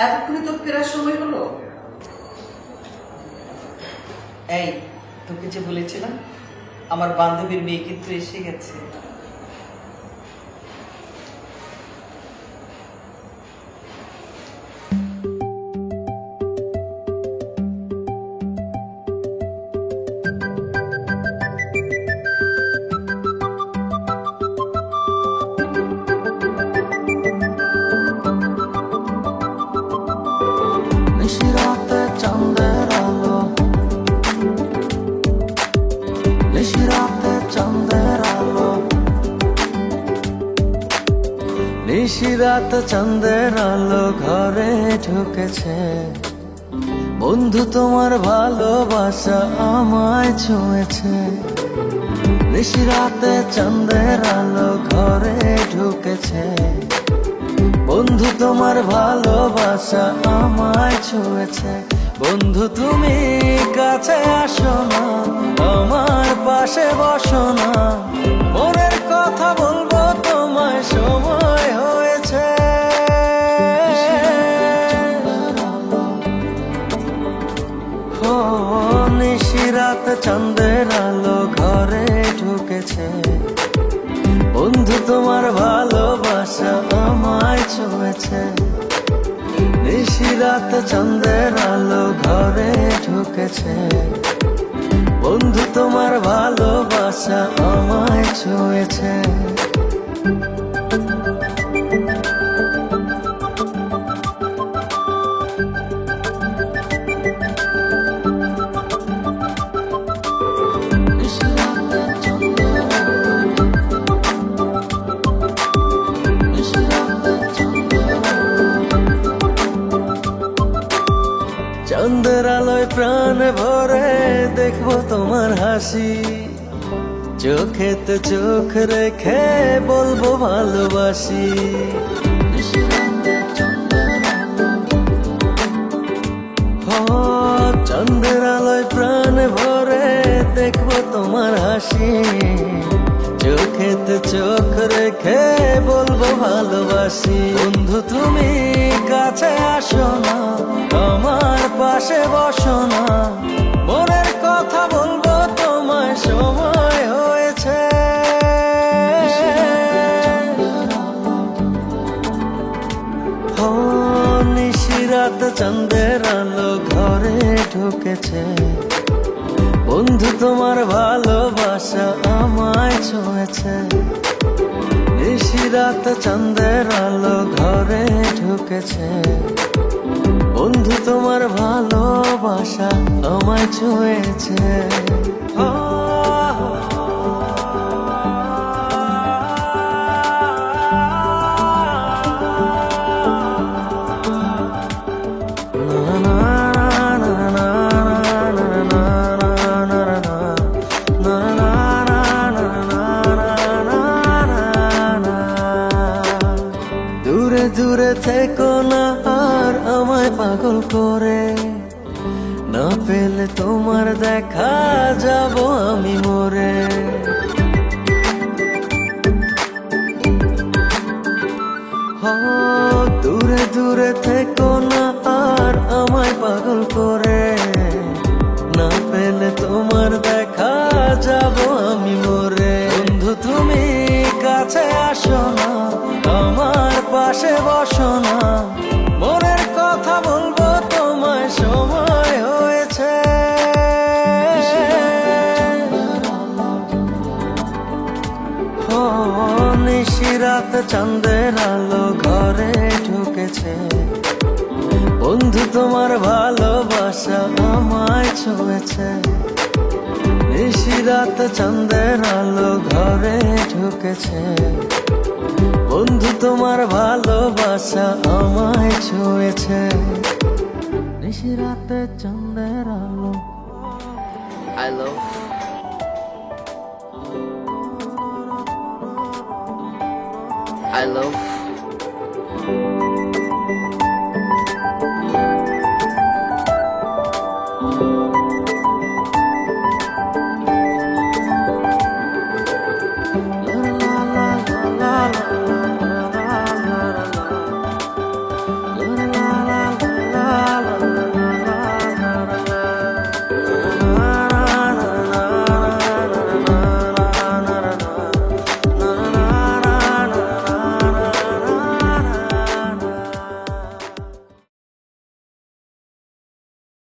এতক্ষণে তোর ফেরার সময় হলো? এই, তোকে যে বলেছিলাম আমার বান্ধবীর মেয়ে কিন্তু এসে গেছে। নিশিরাত চাঁদের আলো ঘরে ঢুকেছে, বন্ধু তোমার ভালোবাসা আমায় ছুঁয়েছে। নিশিরাতে চাঁদের আলো ঘরে ঢুকেছে, বন্ধু তোমার ভালোবাসা আমায় ছুঁয়েছে। বন্ধু তুমি কাছে আসো না, আমার পাশে বসো না, মনের কথা বলবো তোমায় সময় হয়েছে। ও নিশিরাত চাঁদের আলো ঘরে ঢুকেছে, বন্ধু তোমার ভালোবাসা আমায় ছুঁয়েছে। নিশিরাত চাঁদের আলো ঘরে ঢুকেছে, বন্ধু তোমার ভালোবাসা আমায় ছুঁয়েছে। চাঁদের আলোয় প্রাণ ভরে দেখবো তোমার হাসি, চোখেতে চোখ রেখে বলবো ভালোবাসি। ও চাঁদের আলোয় প্রাণ ভরে দেখবো তোমার হাসি, চোখেতে চোখ রেখে বলবো ভালোবাসি। বন্ধু তুমি কাছে আসো না, আমার পাশে বসো না, মনের কথা বলবো তোমায় সময় হয়েছে। ও নিশিরাত চাঁদের আলো ঘরে ঢুকেছে, বন্ধু তোমার ভালোবাসা আমায় ছুঁয়েছে। নিশিরাত চাঁদের আলো ঘরে ঢুকেছে, বন্ধু তোমার ভালোবাসা আমায় ছুঁয়েছে। দূরে দূরে থেকো না আর আমায় পাগল করে, না পেলে তোমার দেখা যাব আমি মরে। দূরে দূরে থেকো না আর আমায় পাগল করে, না পেলে তোমার দেখা যাব আমি মরে। বন্ধু তুমি কাছে আসো না, আমার পাশে বসো না, মনের কথা বলবো তোমায় সময় হয়েছে। ও নিশিরাত চাঁদের আলো ঘরে ঢুকেছে, বন্ধু তোমার ভালোবাসা আমায় ছুঁয়েছে। নিশিরাত চাঁদের আলো ঘরে ঢুকেছে, বন্ধু তোমার ভালোবাসা আমায় ছুঁয়েছে। নিশিরাতে চাঁদের আলো। I love I love